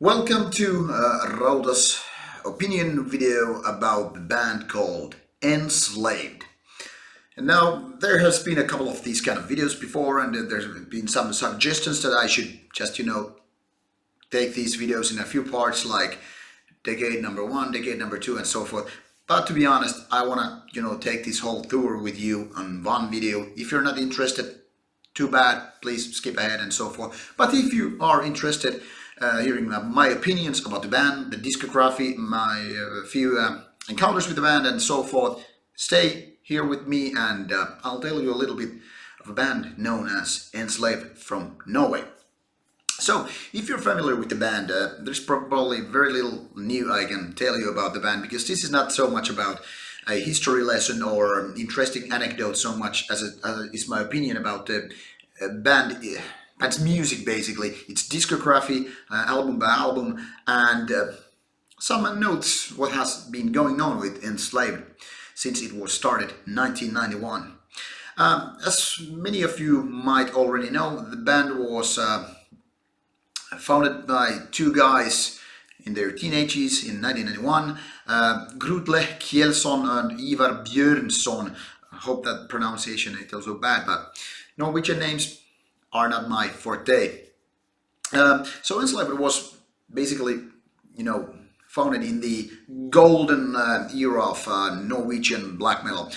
Welcome to Rauta's opinion video about the band called Enslaved. And now there has been a couple of these kind of videos before, and there's been some suggestions that I should just take these videos in a few parts, like decade number one, decade number two, and so forth. But to be honest, I wanna take this whole tour with you on one video. If you're not interested, too bad, please skip ahead and so forth. But if you are interested, hearing my opinions about the band, the discography, my few encounters with the band and so forth, stay here with me and I'll tell you a little bit of a band known as Enslaved from Norway. So, if you're familiar with the band, there's probably very little new I can tell you about the band, because this is not so much about a history lesson or interesting anecdote so much as it is my opinion about the band's music. Basically, its discography, album by album, and some notes what has been going on with Enslaved since it was started in 1991. As many of you might already know, the band was founded by two guys in their teenagers in 1991, Grutle Kjelsson and Ivar Björnsson. I hope that pronunciation ain't so bad, but Norwegian names are not my forte. So Enslaved was basically, founded in the golden era of Norwegian black metal.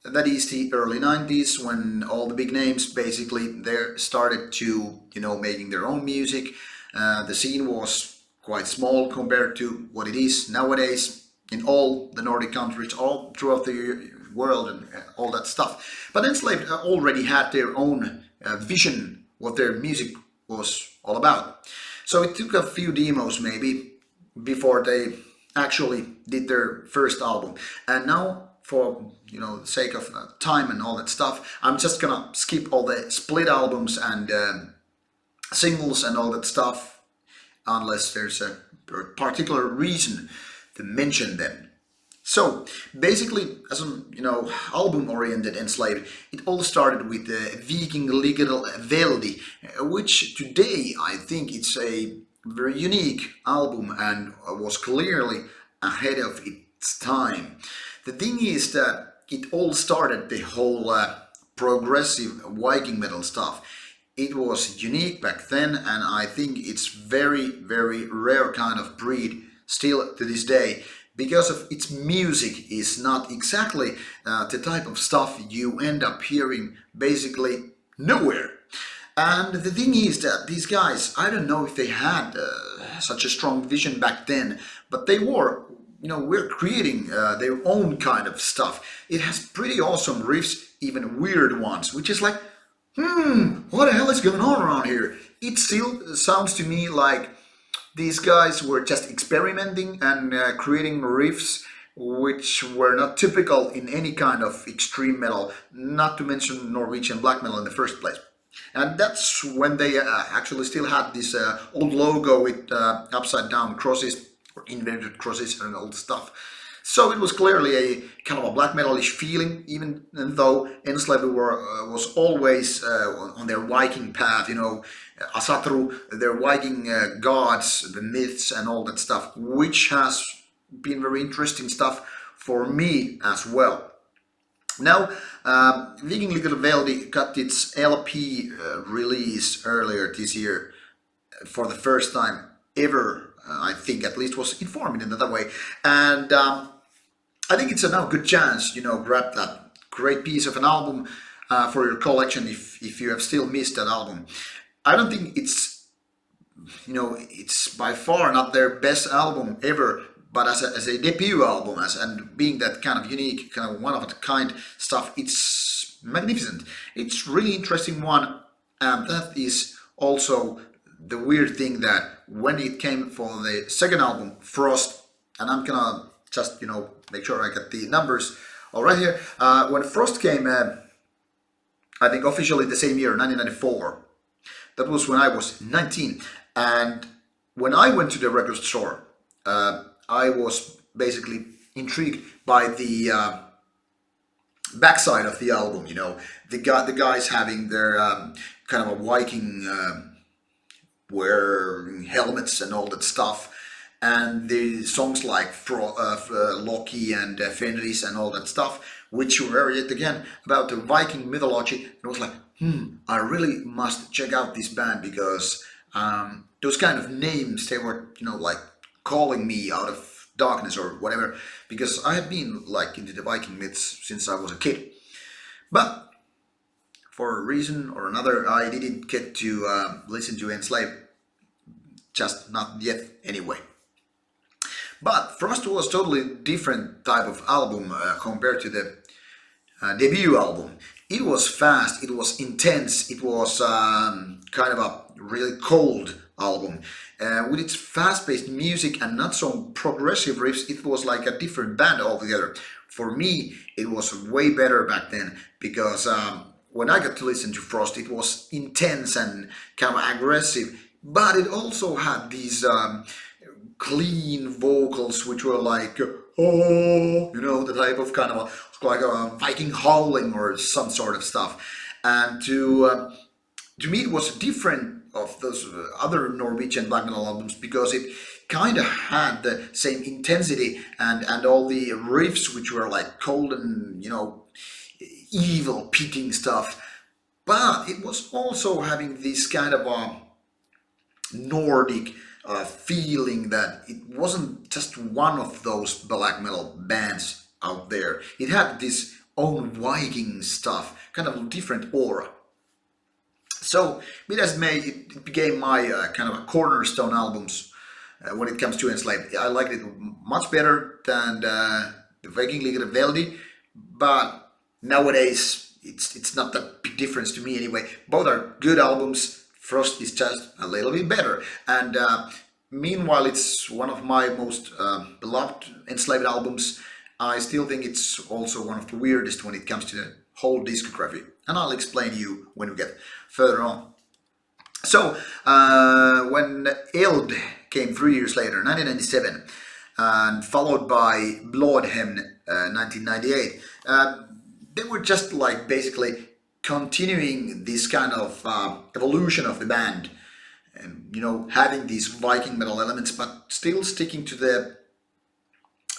That is the early 90s, when all the big names basically they started to, making their own music. The scene was quite small compared to what it is nowadays in all the Nordic countries, all throughout the world and all that stuff. But Enslaved already had their own vision, what their music was all about. So it took a few demos maybe before they actually did their first album. And now, for the sake of time and all that stuff, I'm just gonna skip all the split albums and singles and all that stuff, unless there's a particular reason to mention them. So basically, as an album-oriented Enslaved, it all started with Viking Legal Veldi, which today I think it's a very unique album and was clearly ahead of its time. The thing is that it all started the whole progressive Viking metal stuff. It was unique back then, and I think it's very, very rare kind of breed still to this day, because of its music is not exactly the type of stuff you end up hearing basically nowhere. And the thing is that these guys, I don't know if they had such a strong vision back then, but they we're creating their own kind of stuff. It has pretty awesome riffs, even weird ones, which is like, what the hell is going on around here? It still sounds to me like these guys were just experimenting and creating riffs which were not typical in any kind of extreme metal, not to mention Norwegian black metal in the first place. And that's when they actually still had this old logo with upside down crosses or inverted crosses and old stuff. So it was clearly a kind of a black metalish feeling, even though Enslaved was always on their Viking path, Asatru, their Viking gods, the myths and all that stuff, which has been very interesting stuff for me as well. Now, Viking Legal Veldi got its LP release earlier this year for the first time ever. I think at least was informed in that way, and I think it's a now good chance, grab that great piece of an album for your collection if you have still missed that album. I don't think it's, it's by far not their best album ever, but as a debut album, and being that kind of unique, kind of one of a kind stuff, it's magnificent. It's really interesting one, and that is also the weird thing that when it came for the second album, Frost, and I'm gonna just make sure I get the numbers all right here. When Frost came, I think officially the same year, 1994. That was when I was 19, and when I went to the record store, I was basically intrigued by the backside of the album. The guys having their kind of a Viking wear helmets and all that stuff. And the songs like Loki and Fenris and all that stuff, which were yet again about the Viking mythology. It was like, I really must check out this band because those kind of names, they were, like calling me out of darkness or whatever, because I had been like into the Viking myths since I was a kid. But for a reason or another, I didn't get to listen to Enslaved, just not yet anyway. But Frost was totally different type of album compared to the debut album. It was fast, it was intense, it was kind of a really cold album. With its fast-paced music and not so progressive riffs, it was like a different band altogether. For me, it was way better back then because when I got to listen to Frost, it was intense and kind of aggressive, but it also had these clean vocals which were like, oh, the type of kind of like a Viking howling or some sort of stuff. And to me it was different of those other Norwegian black metal albums because it kind of had the same intensity and all the riffs which were like cold and evil picking stuff, but it was also having this kind of Nordic feeling that it wasn't just one of those black metal bands out there. It had this own Viking stuff, kind of different aura. So, be that as may, it became my kind of a cornerstone albums when it comes to Enslaved. I liked it much better than the Viking Veldi, but nowadays it's not that big difference to me anyway. Both are good albums. Frost is just a little bit better, and meanwhile it's one of my most beloved Enslaved albums. I still think it's also one of the weirdest when it comes to the whole discography, and I'll explain you when we get further on. So when Eld came 3 years later, 1997, and followed by Bloodhem 1998, they were just like basically continuing this kind of evolution of the band, and having these Viking metal elements, but still sticking to the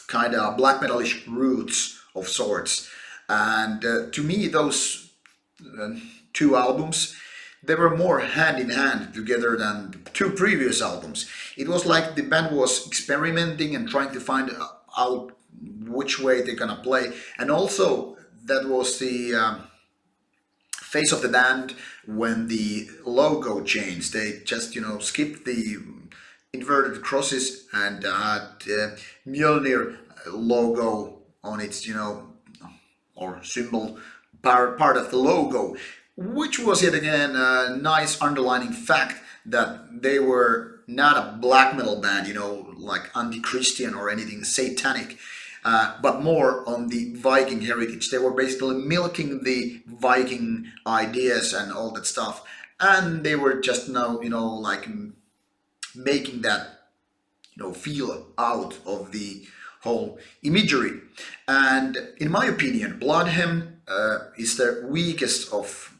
kind of black metalish roots of sorts. And to me, those two albums, they were more hand in hand together than the two previous albums. It was like the band was experimenting and trying to find out which way they're gonna play, and also that was the face of the band when the logo changed. They just skipped the inverted crosses and had Mjolnir logo on its or symbol part of the logo, which was yet again a nice underlining fact that they were not a black metal band, like anti-Christian or anything satanic. But more on the Viking heritage. They were basically milking the Viking ideas and all that stuff, and they were just now, like making that, feel out of the whole imagery. And in my opinion, Bloodhem is the weakest of,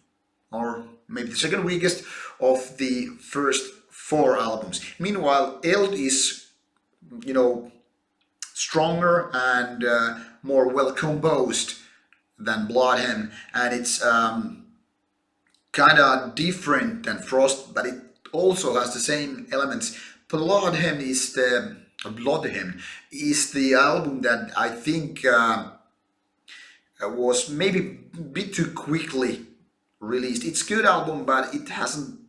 or maybe the second weakest of the first four albums. Meanwhile, Eld is, stronger and more well composed than Bloodhem, and it's kind of different than Frost, but it also has the same elements. Bloodhem is the album that I think was maybe a bit too quickly released. It's a good album, but it hasn't,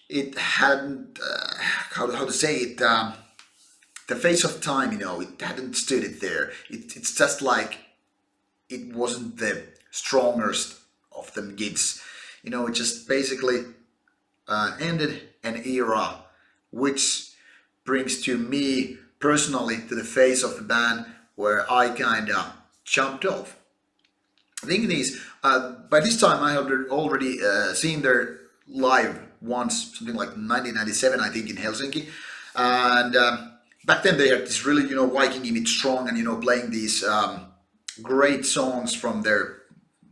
it hadn't how to say it. The face of time, it hadn't stood it there. It's just like it wasn't the strongest of them gigs. It just basically ended an era, which brings to me personally to the face of the band where I kinda jumped off. The thing is, by this time I had already seen their live once, something like 1997, I think, in Helsinki, and back then they had this really, Viking image strong, and playing these great songs from their,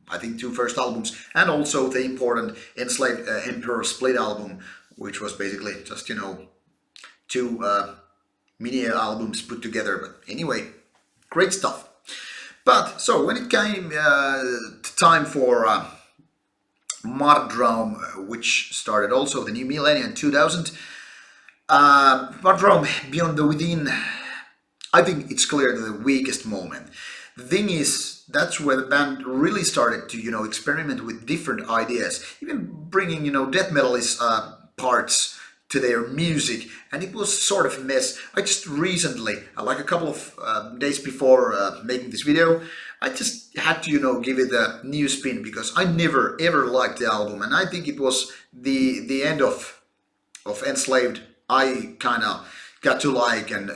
I think, two first albums, and also the important Enslaved Emperor Split album which was basically just, two mini albums put together. But anyway, great stuff. But so when it came time for Mardraum, which started also the new millennium 2000, Mardraum Beyond the Within, I think it's clearly the weakest moment. The thing is, that's where the band really started to, experiment with different ideas, even bringing, death metalist parts to their music, and it was sort of a mess. I just recently, like a couple of days before making this video, I just had to, give it a new spin, because I never ever liked the album, and I think it was the end of Enslaved I kind of got to like and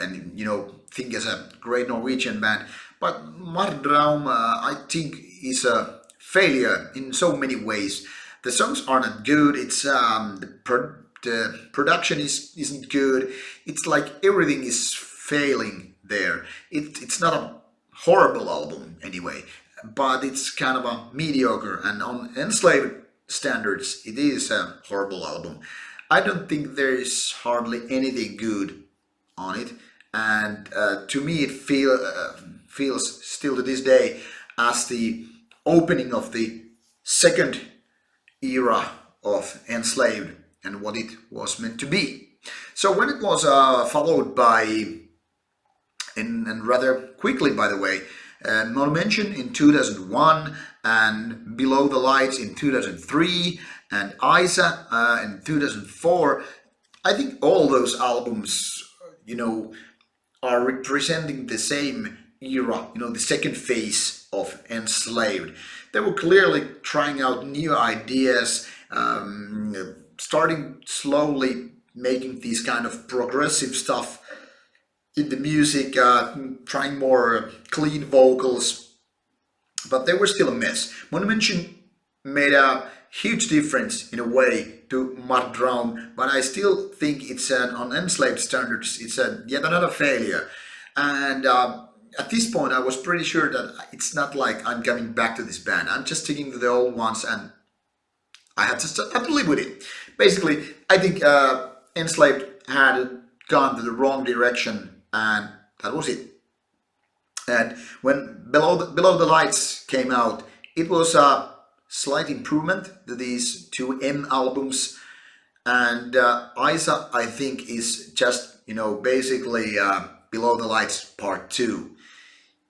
think as a great Norwegian band. But Mardraum, I think, is a failure in so many ways. The songs are not good. It's the production isn't good. It's like everything is failing there. It's not a horrible album anyway, but it's kind of a mediocre. And on Enslaved standards, it is a horrible album. I don't think there is hardly anything good on it, and to me it feels still to this day as the opening of the second era of Enslaved and what it was meant to be. So when it was followed by, and rather quickly by the way, Monumention in 2001 and Below the Lights in 2003 and Isa in 2004, I think all those albums, are representing the same era, the second phase of Enslaved. They were clearly trying out new ideas, starting slowly making these kind of progressive stuff in the music, trying more clean vocals, but they were still a mess. Monumention made a huge difference in a way to Mardraum, but I still think it's on Enslaved standards, it's yet another failure. And at this point I was pretty sure that it's not like I'm coming back to this band. I'm just sticking to the old ones, and I have to live with it. Basically, I think Enslaved had gone to the wrong direction, and that was it. And when Below the Lights came out, it was a slight improvement to these two M albums, and Isa, I think, is just basically Below the Lights Part 2.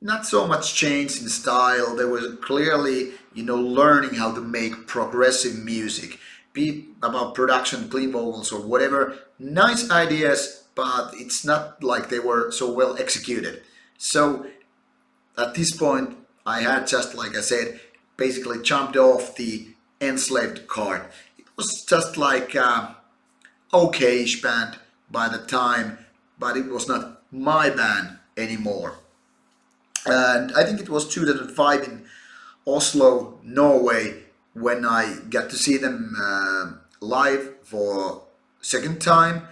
Not so much change in style. There was clearly learning how to make progressive music, be it about production, clean vocals or whatever. Nice ideas, but it's not like they were so well executed. So at this point I had just, like I said, basically jumped off the Enslaved card. It was just like okay-ish band by the time, but it was not my band anymore. And I think it was 2005 in Oslo, Norway, when I got to see them live for second time,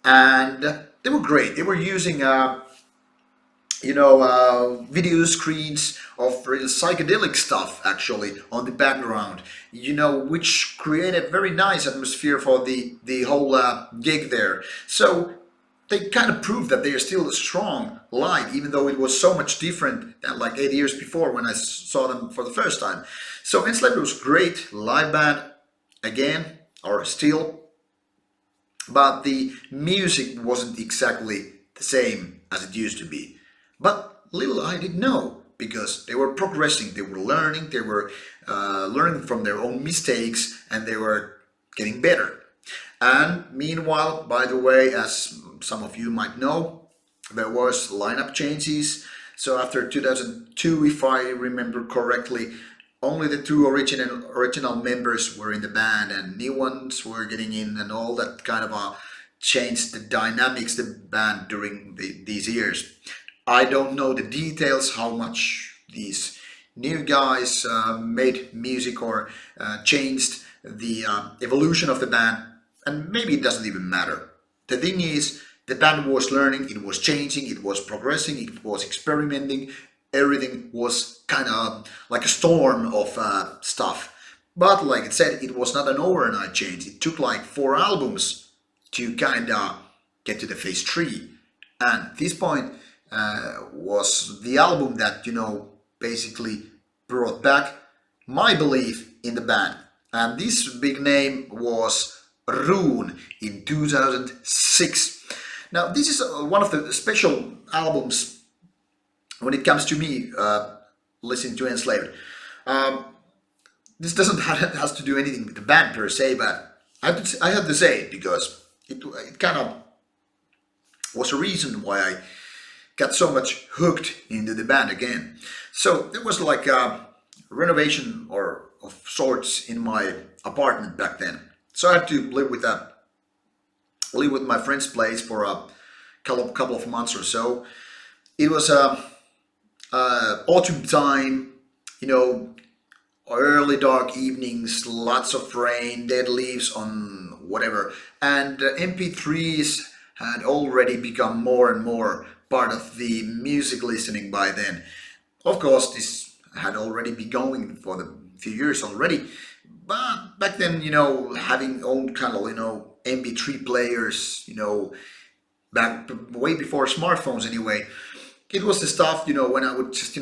and they were great. They were using video screens of real psychedelic stuff actually on the background, which created a very nice atmosphere for the whole gig there. So they kind of proved that they are still strong live, even though it was so much different than like 8 years before when I saw them for the first time. So Enslaved was great live band again, or still, but the music wasn't exactly the same as it used to be. But little I didn't know, because they were progressing, they were learning, they were learning from their own mistakes, and they were getting better. And meanwhile, by the way, as some of you might know, there was lineup changes. So after 2002, if I remember correctly, only the two original members were in the band, and new ones were getting in, and all that kind of changed the dynamics of the band during these years. I don't know the details, how much these new guys made music or changed the evolution of the band, and maybe it doesn't even matter. The thing is, the band was learning, it was changing, it was progressing, it was experimenting. Everything was kind of like a storm of stuff. But like I said, it was not an overnight change. It took like 4 albums to kind of get to the phase three. And at this point was the album that, basically brought back my belief in the band. And this big name was Rune in 2006. Now, this is one of the special albums when it comes to me listening to Enslaved. Um, this doesn't has to do anything with the band per se, but I have to say it because it kind of was a reason why I got so much hooked into the band again. So there was like a renovation or of sorts in my apartment back then. So I had to live with my friend's place for a couple of months or so. It was autumn time, early dark evenings, lots of rain, dead leaves on whatever, and MP3s had already become more and more part of the music listening by then. Of course, this had already been going for the few years already, but back then, having own kind of, MP3 players, back way before smartphones anyway, it was the stuff, when I would just,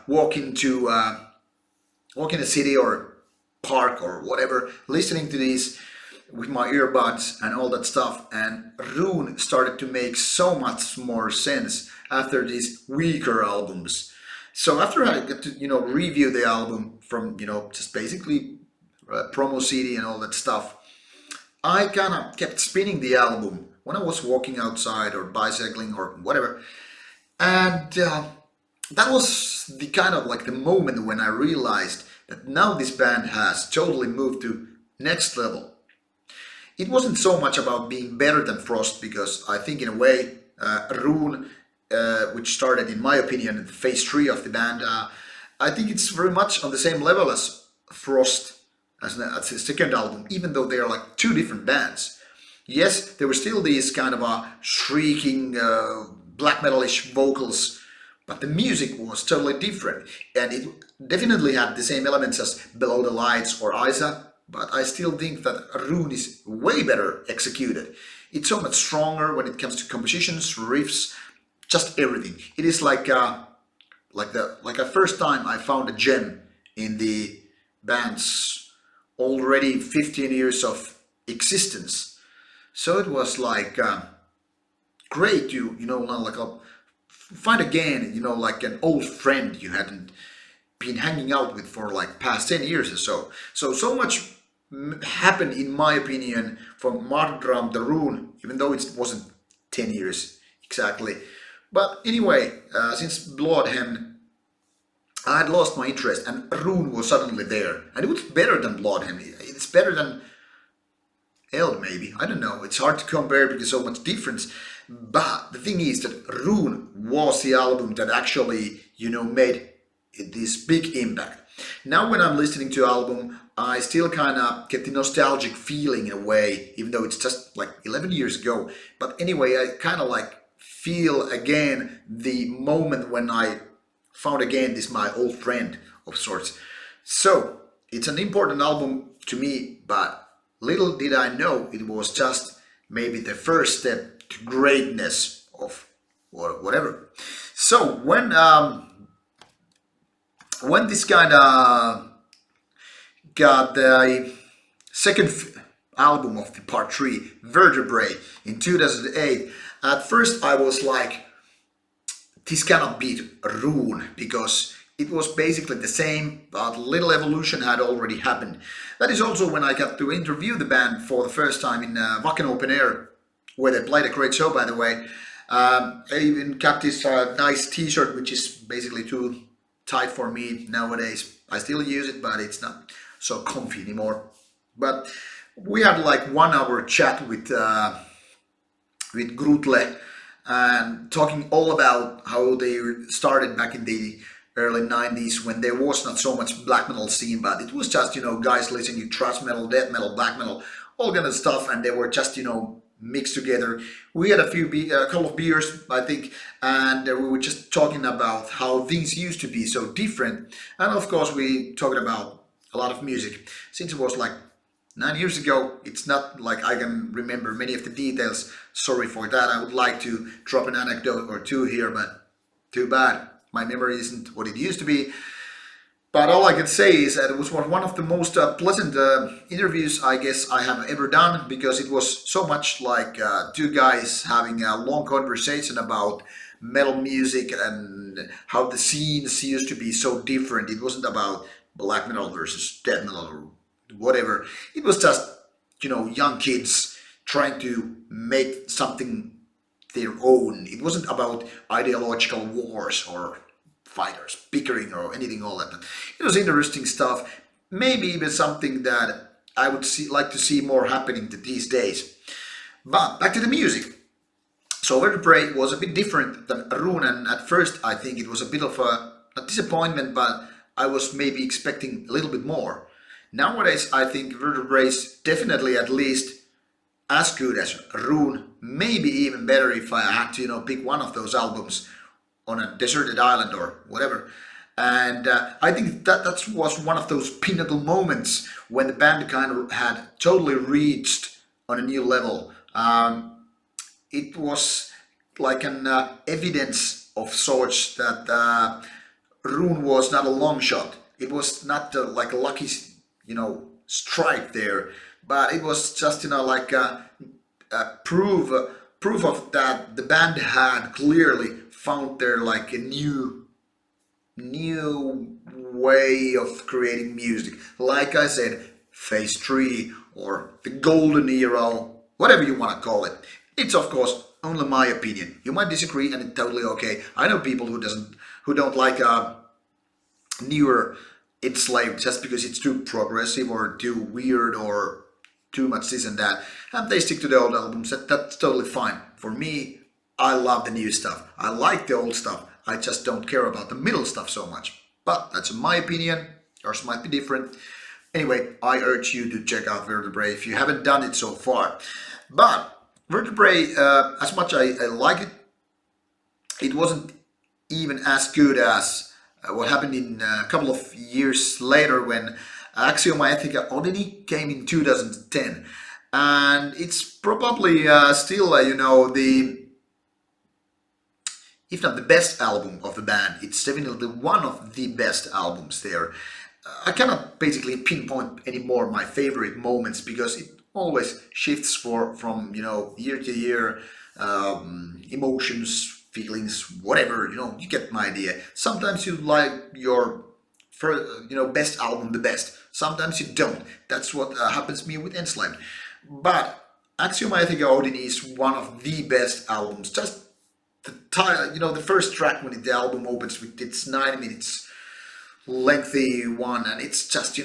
walk in a city or park or whatever, listening to these with my earbuds and all that stuff. And Rune started to make so much more sense after these weaker albums. So after I got to, review the album from, just basically promo CD and all that stuff, I kind of kept spinning the album when I was walking outside or bicycling or whatever. And that was the kind of like the moment when I realized that now this band has totally moved to next level. It wasn't so much about being better than Frost, because I think in a way Rune, which started in my opinion in phase 3 of the band, I think it's very much on the same level as Frost as his second album, even though they are like two different bands. Yes, there were still these kind of shrieking black metalish vocals, but the music was totally different, and it definitely had the same elements as Below the Lights or Isa, but I still think that Rune is way better executed. It's so much stronger when it comes to compositions, riffs, just everything. It is like a first time I found a gem in the band's already 15 years of existence. So it was like great to find again, like an old friend you hadn't been hanging out with for like past 10 years or so. So much happened, in my opinion, from Martyrdom to Rune, even though it wasn't 10 years exactly. But anyway, since Bloodhem, I had lost my interest, and Rune was suddenly there. And it was better than Bloodhem. It's better than Eld, maybe. I don't know. It's hard to compare because so much difference. But the thing is that Rune was the album that actually, made this big impact. Now when I'm listening to album, I still kind of get the nostalgic feeling in a way, even though it's just like 11 years ago. But anyway, I kind of like feel again the moment when I found again this my old friend of sorts. So it's an important album to me, but little did I know it was just maybe the first step to greatness of whatever. So when this kind of got the second album of the part 3, Vertebrae, in 2008, at first I was like, this cannot beat Rune, because it was basically the same, but little evolution had already happened. That is also when I got to interview the band for the first time in Wacken Open Air, where they played a great show, by the way. I even got this nice t-shirt, which is basically too tight for me nowadays. I still use it, but it's not so comfy anymore. But we had like 1 hour chat with Grutle, and talking all about how they started back in the early 90s, when there was not so much black metal scene, but it was just, guys listening to thrash metal, death metal, black metal, all kind of stuff, and they were just, mixed together. We had a couple of beers, I think, and we were just talking about how things used to be so different. And of course, we talked about a lot of music. Since it was like 9 years ago, it's not like I can remember many of the details. Sorry for that. I would like to drop an anecdote or two here, but too bad. My memory isn't what it used to be. But all I can say is that it was one of the most pleasant interviews I guess I have ever done, because it was so much like two guys having a long conversation about metal music and how the scenes used to be so different. It wasn't about black metal versus death metal or whatever. It was just, young kids trying to make something their own. It wasn't about ideological wars or fighters bickering or anything all that. It was interesting stuff. Maybe even something that I would like to see more happening these days. But back to the music. So Vertebrae was a bit different than Rune, and at first I think it was a bit of a disappointment, but I was maybe expecting a little bit more. Nowadays I think Vertebrae is definitely at least as good as Rune, maybe even better if I had to pick one of those albums on a deserted island or whatever. And I think that was one of those pinnacle moments when the band kind of had totally reached on a new level. It was like an evidence of sorts that Rune was not a long shot. It was not like a lucky, strike there, but it was just like a proof of that the band had clearly found their like a new way of creating music. Like I said, phase 3 or the golden era, whatever you want to call it. It's of course only my opinion. You might disagree, and it's totally okay. I know people who don't like newer Enslaved just because it's too progressive or too weird or too much this and that, and they stick to the old albums. That's totally fine. For me, I love the new stuff. I like the old stuff. I just don't care about the middle stuff so much. But that's my opinion. Yours might be different. Anyway, I urge you to check out Vertebrae if you haven't done it so far. But Vertebrae, as much I like it, it wasn't even as good as what happened in a couple of years later when Axioma Ethica Odyssey came in 2010. And it's probably still, the, if not the best album of the band, it's definitely one of the best albums there. I cannot basically pinpoint anymore my favorite moments because it always shifts from year to year, emotions, feelings, whatever, you get my idea. Sometimes you like your best album the best. Sometimes you don't. That's what happens to me with Enslaved. But Axioma Ethica Odyssey is one of the best albums. Just the title, the first track when the album opens with its 9 minutes lengthy one, and it's just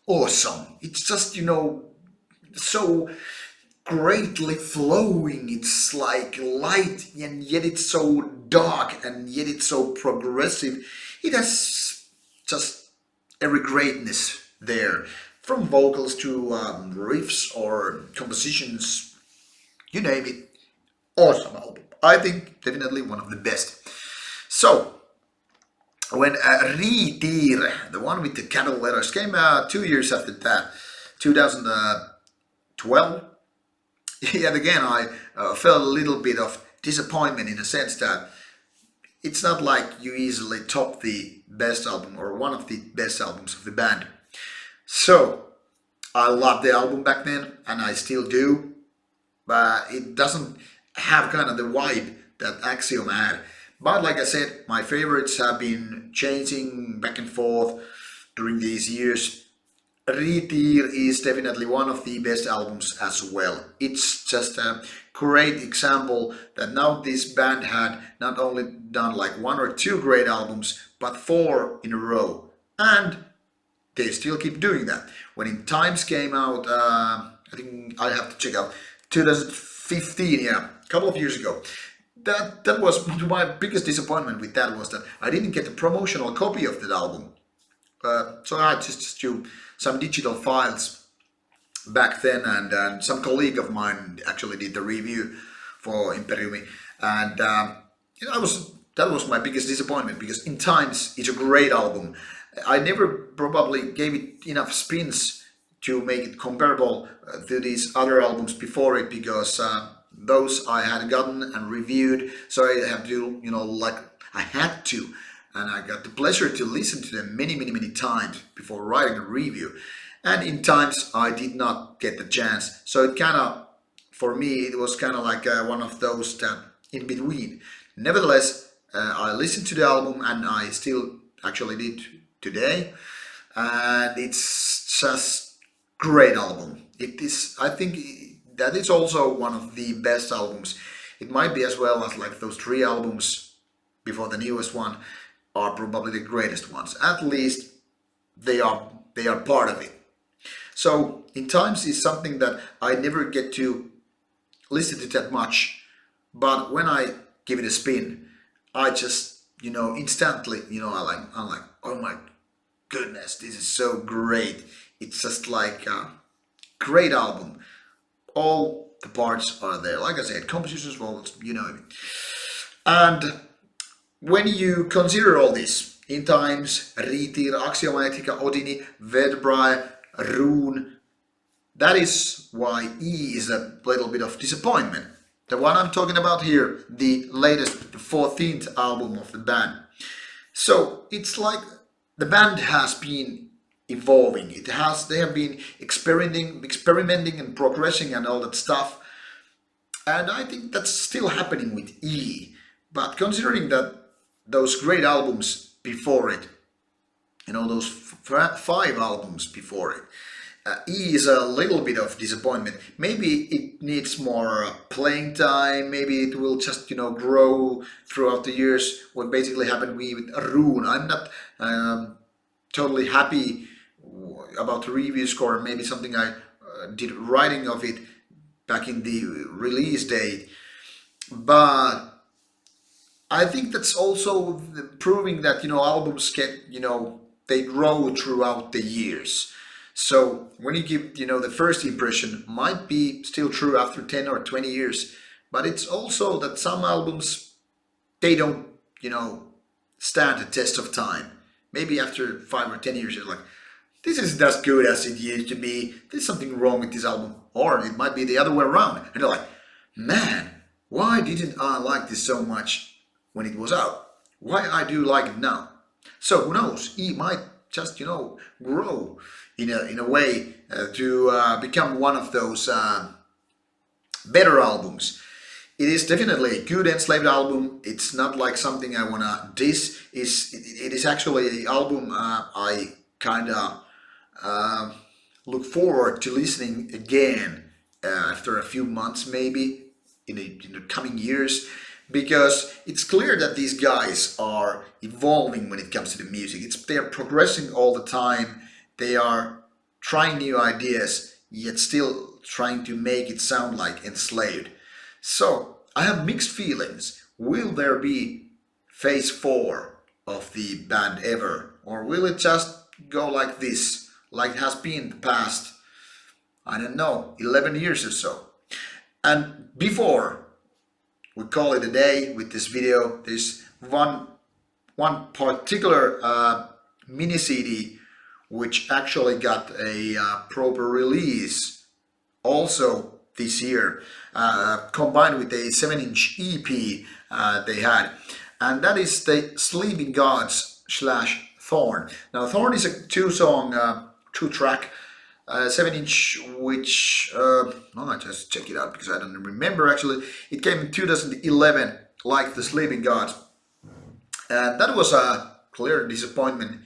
awesome. It's just so greatly flowing. It's like light, and yet it's so dark, and yet it's so progressive. It has just every greatness there, from vocals to riffs or compositions, you name it. Awesome album. I think definitely one of the best. So when Rauta, the one with the capital letters, came out 2 years after that, 2012, yet again I felt a little bit of disappointment in the sense that it's not like you easily top the best album or one of the best albums of the band. So I loved the album back then, and I still do, but it doesn't have kind of the vibe that Axiom had. But like I said, my favorites have been changing back and forth during these years. Rauta is definitely one of the best albums as well. It's just a great example that now this band had not only done like 1 or 2 great albums, but 4 in a row. And they still keep doing that. When In Times came out, I think I have to check out, 2015, yeah, a couple of years ago. That was my biggest disappointment with that, was that I didn't get a promotional copy of that album. So I had just do some digital files back then, and some colleague of mine actually did the review for Imperiumi, and that was my biggest disappointment, because In Times is a great album. I never probably gave it enough spins to make it comparable to these other albums before it, because those I had gotten and reviewed, so I have to, like I had to, and I got the pleasure to listen to them many times before writing a review. And in times I did not get the chance, so it kind of, for me, it was kind of like one of those that in between. Nevertheless, I listened to the album, and I still actually did today, and it's just great album. It is, I think that is also one of the best albums. It might be as well as like those 3 albums before the newest one are probably the greatest ones. At least they are part of it. So in times is something that I never get to listen to that much, but when I give it a spin, I just, instantly, I'm like, oh my goodness, this is so great. It's just like a great album. All the parts are there. Like I said, compositions, vocals, you know what I mean. And when you consider all this, in times, ritir, axiomatica, odini, vertebrae, rune, that is why E is a little bit of disappointment. The one I'm talking about here, the latest, the 14th album of the band. So it's like the band has been evolving. They have been experimenting and progressing and all that stuff. And I think that's still happening with E. But considering that those great albums before it, those 5 albums before it, E is a little bit of disappointment. Maybe it needs more playing time. Maybe it will just, grow throughout the years. What basically happened with Rune. I'm not totally happy about the review score. Maybe something I did writing of it back in the release date. But I think that's also proving that, albums get, they grow throughout the years. So when you give, the first impression might be still true after 10 or 20 years, but it's also that some albums, they don't, stand the test of time. Maybe after 5 or 10 years, you're like, this isn't as good as it used to be. There's something wrong with this album. Or it might be the other way around. And you're like, man, why didn't I like this so much when it was out? Why I do like it now? So who knows? E might just, grow in a way to become one of those better albums. It is definitely a good Enslaved album. It's not like something I wanna diss. It is actually an album I kinda look forward to listening again after a few months, maybe in the coming years, because it's clear that these guys are evolving when it comes to the music. They are progressing all the time. They are trying new ideas, yet still trying to make it sound like Enslaved. So I have mixed feelings. Will there be phase 4 of the band ever? Or will it just go like this, like it has been the past, I don't know, 11 years or so? And before we call it a day with this video, there's one particular mini CD which actually got a proper release also this year, combined with a 7-inch EP they had, and that is the Sleeping Gods / Thorn. Now Thorn is a 2-track 7-inch, which I just check it out because I don't remember actually. It came in 2011, like the Sleeping Gods, and that was a clear disappointment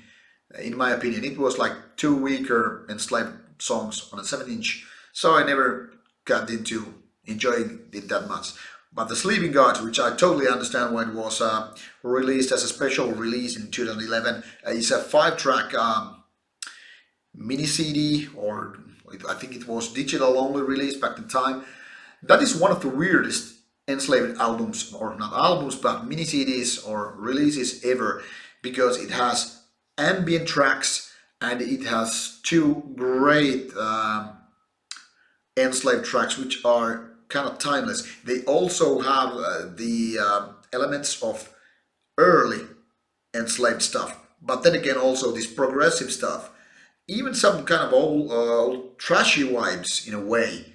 in my opinion. It was like 2 weaker Enslaved songs on a 7-inch, so I never got into enjoying it that much. But the Sleeping Gods, which I totally understand why it was released as a special release in 2011, is a 5-track mini CD, or I think it was digital only release back in time. That is one of the weirdest Enslaved albums, or not albums, but mini CDs or releases ever, because it has ambient tracks and it has 2 great Enslaved tracks which are kind of timeless. They also have the elements of early Enslaved stuff, but then again also this progressive stuff, even some kind of old trashy vibes in a way.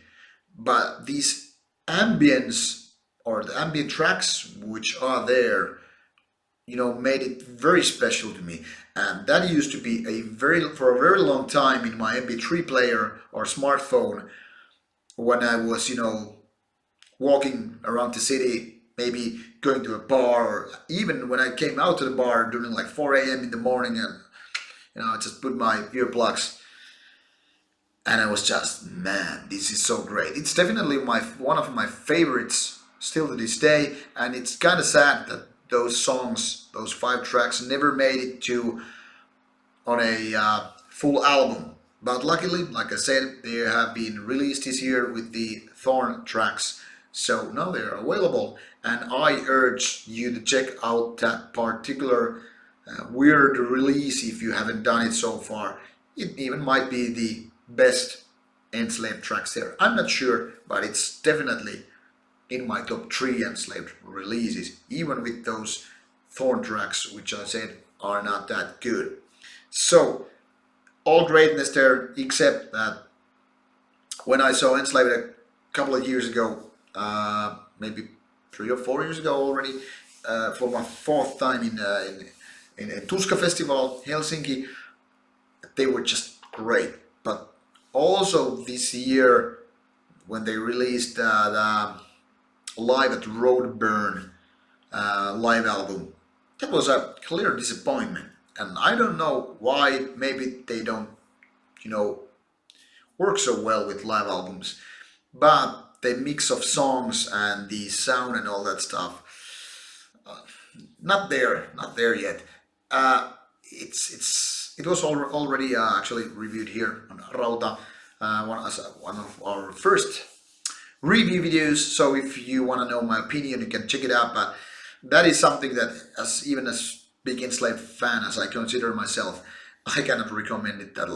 But these ambience or the ambient tracks which are there, made it very special to me. And that used to be for a very long time in my MP3 player or smartphone when I was, walking around the city, maybe going to a bar, or even when I came out to the bar during like 4 a.m. in the morning, and I just put my earplugs, and I was just, man, this is so great. It's definitely one of my favorites still to this day, and it's kind of sad that those songs, those 5 tracks, never made it on a full album. But luckily, like I said, they have been released this year with the Thorn tracks. So now they are available, and I urge you to check out that particular weird release if you haven't done it so far. It even might be the best Enslaved tracks there. I'm not sure, but it's definitely in my top 3 Enslaved releases, even with those Thorn tracks, which I said are not that good. So, all greatness there, except that when I saw Enslaved a couple of years ago, maybe 3 or 4 years ago already, for my 4th time in Tuska Festival, Helsinki, they were just great. But also this year, when they released the Live at Roadburn live album, that was a clear disappointment. And I don't know why. Maybe they don't, work so well with live albums. But the mix of songs and the sound and all that stuff, not there yet. It was already actually reviewed here on Rauta, one of our first review videos. So if you want to know my opinion, you can check it out. But that is something that, even as big Enslaved fan as I consider myself, I cannot recommend it that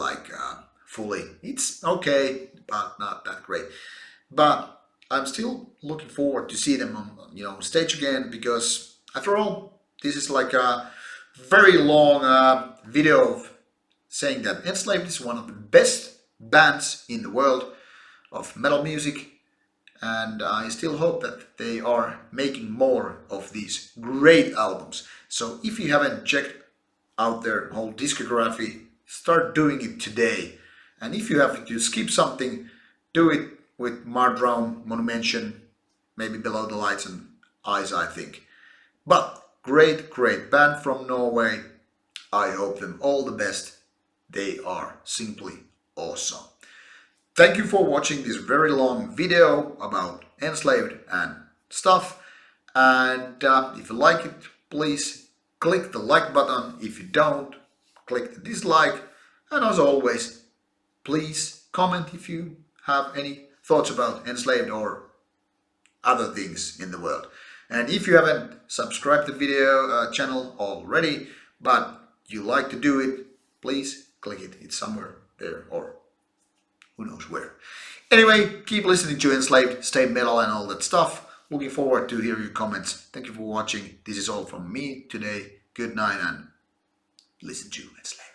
fully. It's okay, but not that great. But I'm still looking forward to see them on stage again, because after all, this is like a very long video of saying that Enslaved is one of the best bands in the world of metal music, and I still hope that they are making more of these great albums. So if you haven't checked out their whole discography, start doing it today. And if you have to skip something, do it with Mardrown, Monumention, maybe Below the Lights and Eyes, I think. But great band from Norway. I hope them all the best. They are simply awesome. Thank you for watching this very long video about Enslaved and stuff. And if you like it, please click the like button. If you don't, click the dislike. And as always, please comment if you have any thoughts about Enslaved or other things in the world. And if you haven't subscribed to the video channel already, but you like to do it, please click it. It's somewhere there, or who knows where. Anyway, keep listening to Enslaved, stay metal and all that stuff. Looking forward to hear your comments. Thank you for watching. This is all from me today. Good night and listen to Enslaved.